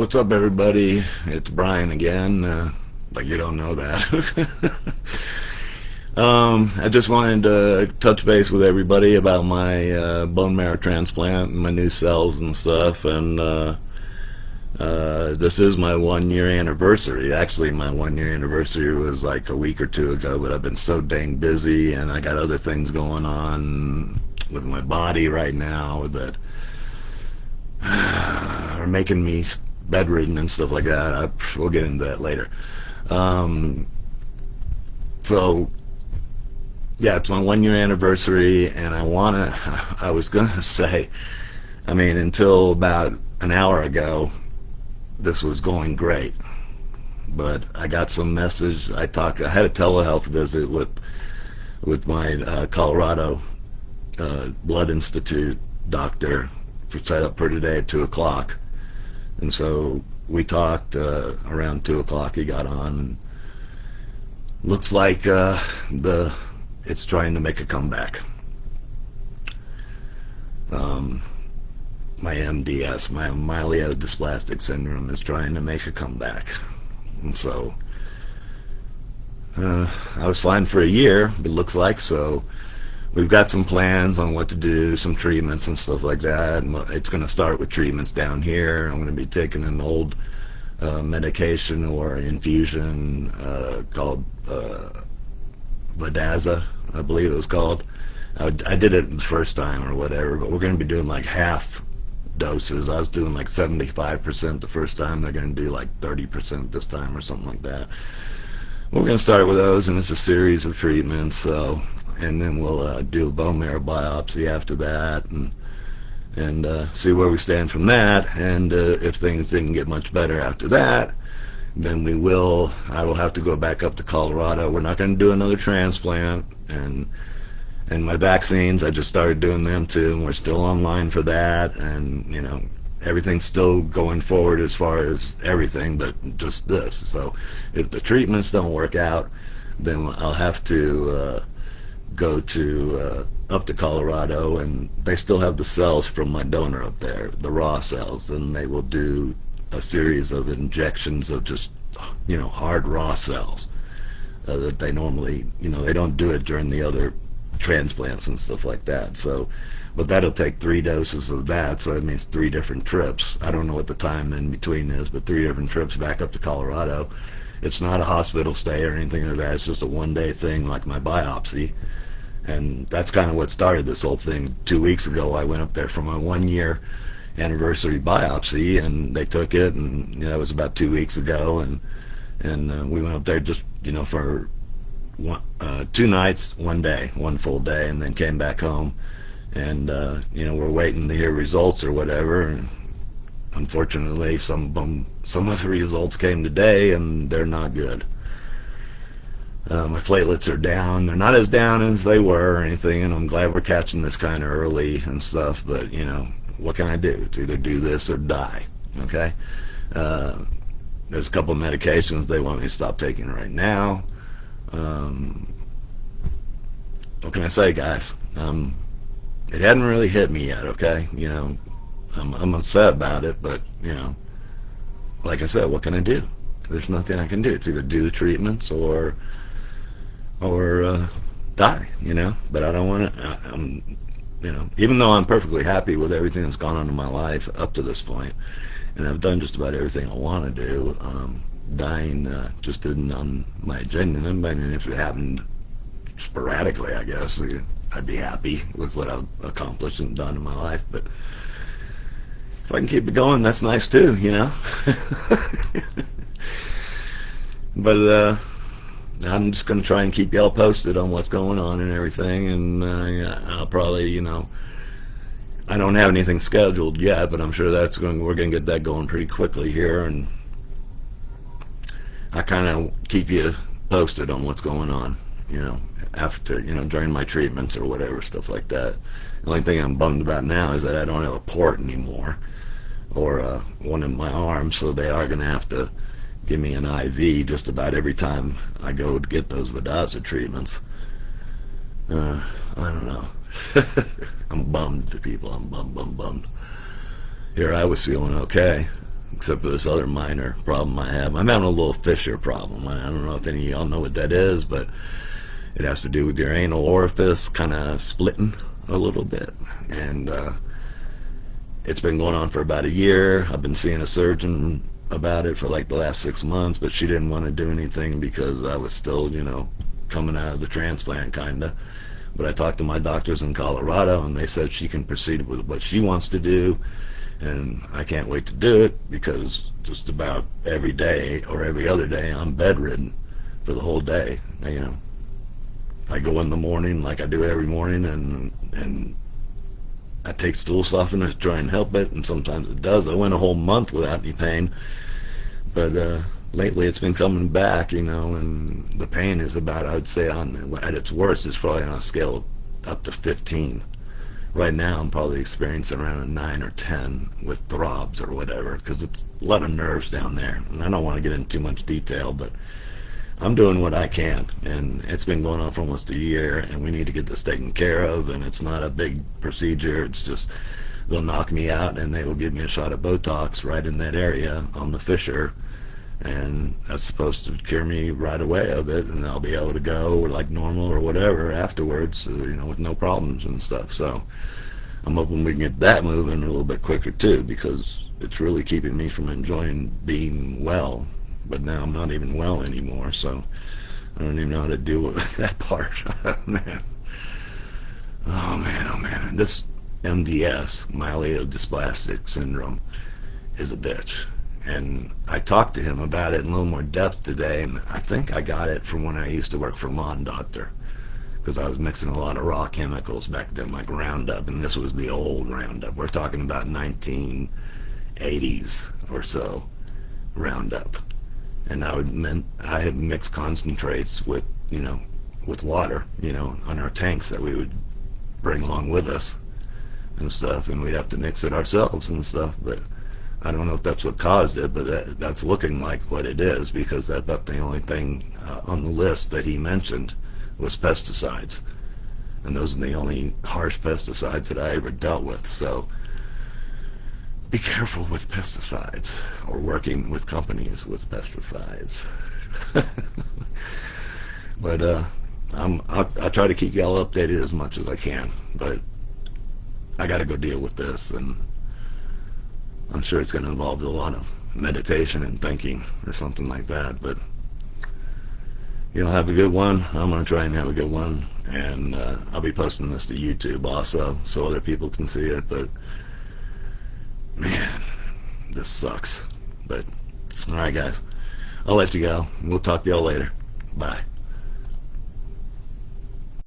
What's up, everybody? It's Brian again. Like you don't know that. I just wanted to touch base with everybody about my bone marrow transplant and my new cells and stuff. And this is my 1 year anniversary. Actually, my 1 year anniversary was like a week or two ago, but I've been so dang busy and I got other things going on with my body right now that are making me bedridden and stuff like that. We'll get into that later. Um, so yeah, it's my 1 year anniversary, and I was gonna say, I mean, until about an hour ago, this was going great. But I got some message. I had a telehealth visit with my Colorado Blood Institute doctor set up for today at 2 o'clock. And so we talked around 2 o'clock. He got on, and looks like it's trying to make a comeback. Um, my MDS, my myelodysplastic syndrome, is trying to make a comeback. And so I was fine for a year, it looks like. So we've got some plans on what to do, some treatments and stuff like that. And it's going to start with treatments down here. I'm going to be taking an old medication or infusion called Vidaza, I believe it was called. I did it the first time or whatever, but we're going to be doing like half doses. I was doing like 75% the first time. They're going to do like 30% this time or something like that. We're going to start with those, and it's a series of treatments. So, and then we'll do a bone marrow biopsy after that, and see where we stand from that. And if things didn't get much better after that, then I will have to go back up to Colorado. We're not going to do another transplant, and my vaccines, I just started doing them too, and we're still online for that. And everything's still going forward as far as everything, but just this. So if the treatments don't work out, then I'll have to go to up to Colorado, and they still have the cells from my donor up there, the raw cells, and they will do a series of injections of just hard raw cells that they normally they don't do it during the other transplants and stuff like that. So, but that'll take 3 doses of that, so that means 3 different trips. I don't know what the time in between is, but 3 different trips back up to Colorado. It's not a hospital stay or anything like that. It's just a 1-day thing, like my biopsy. And that's kind of what started this whole thing. 2 weeks ago, I went up there for my 1 year anniversary biopsy, and they took it, and that was about 2 weeks ago, and we went up there just for 2 nights, 1 day, 1 full day, and then came back home. And we're waiting to hear results or whatever. And unfortunately, some of the results came today, and they're not good. My platelets are down. They're not as down as they were or anything, and I'm glad we're catching this kind of early and stuff, but what can I do? It's either do this or die. Okay. There's a couple of medications they want me to stop taking right now. What can I say, guys? It hadn't really hit me yet. Okay. I'm upset about it, but like I said, what can I do? There's nothing I can do. It's either do the treatments or die. But I don't want to. Even though I'm perfectly happy with everything that's gone on in my life up to this point, and I've done just about everything I want to do, dying just isn't on my agenda. I mean, if it happened sporadically, I guess I'd be happy with what I've accomplished and done in my life. But if I can keep it going, that's nice too, But I'm just going to try and keep y'all posted on what's going on and everything, and I'll probably, I don't have anything scheduled yet, but I'm sure we're going to get that going pretty quickly here, and I kind of keep you posted on what's going on, after, during my treatments or whatever, stuff like that. The only thing I'm bummed about now is that I don't have a port anymore, or one in my arm, so they are going to have to give me an IV just about every time I go to get those Vidaza treatments. I don't know. I'm bummed, people. I'm bummed. Here I was feeling okay. except for this other minor problem I have. I'm having a little fissure problem. I don't know if any of y'all know what that is, but it has to do with your anal orifice kind of splitting a little bit. And it's been going on for about a year. I've been seeing a surgeon about it for like the last 6 months, but she didn't want to do anything because I was still, coming out of the transplant kind of. But I talked to my doctors in Colorado, and they said she can proceed with what she wants to do, and I can't wait to do it because just about every day or every other day I'm bedridden for the whole day. I go in the morning like I do every morning, and I take stool softener to try and help it, and sometimes it does. I went a whole month without any pain, but lately it's been coming back, and the pain is about, I would say, at its worst, it's probably on a scale up to 15. Right now I'm probably experiencing around a 9 or 10 with throbs or whatever, because it's a lot of nerves down there, and I don't want to get into too much detail, but I'm doing what I can, and it's been going on for almost a year, and we need to get this taken care of. And it's not a big procedure. It's just they'll knock me out and they will give me a shot of Botox right in that area on the fissure, and that's supposed to cure me right away of it, and I'll be able to go like normal or whatever afterwards, with no problems and stuff. So I'm hoping we can get that moving a little bit quicker too, because it's really keeping me from enjoying being well. But now I'm not even well anymore, so I don't even know how to deal with that part. Man. Oh man, oh man. This MDS, myelodysplastic syndrome, is a bitch. And I talked to him about it in a little more depth today, and I think I got it from when I used to work for Lawn Doctor, because I was mixing a lot of raw chemicals back then, like Roundup, and this was the old Roundup. We're talking about 1980s or so Roundup. And I had mixed concentrates with water, on our tanks that we would bring along with us and stuff, and we'd have to mix it ourselves and stuff. But I don't know if that's what caused it, but that's looking like what it is, because that's about the only thing on the list that he mentioned was pesticides, and those are the only harsh pesticides that I ever dealt with. So be careful with pesticides, or working with companies with pesticides. But I'll try to keep y'all updated as much as I can. But I got to go deal with this, and I'm sure it's going to involve a lot of meditation and thinking or something like that. But have a good one. I'm going to try and have a good one, and I'll be posting this to YouTube also, so other people can see it. But man, this sucks. But alright guys, I'll let you go. We'll talk to y'all later. Bye.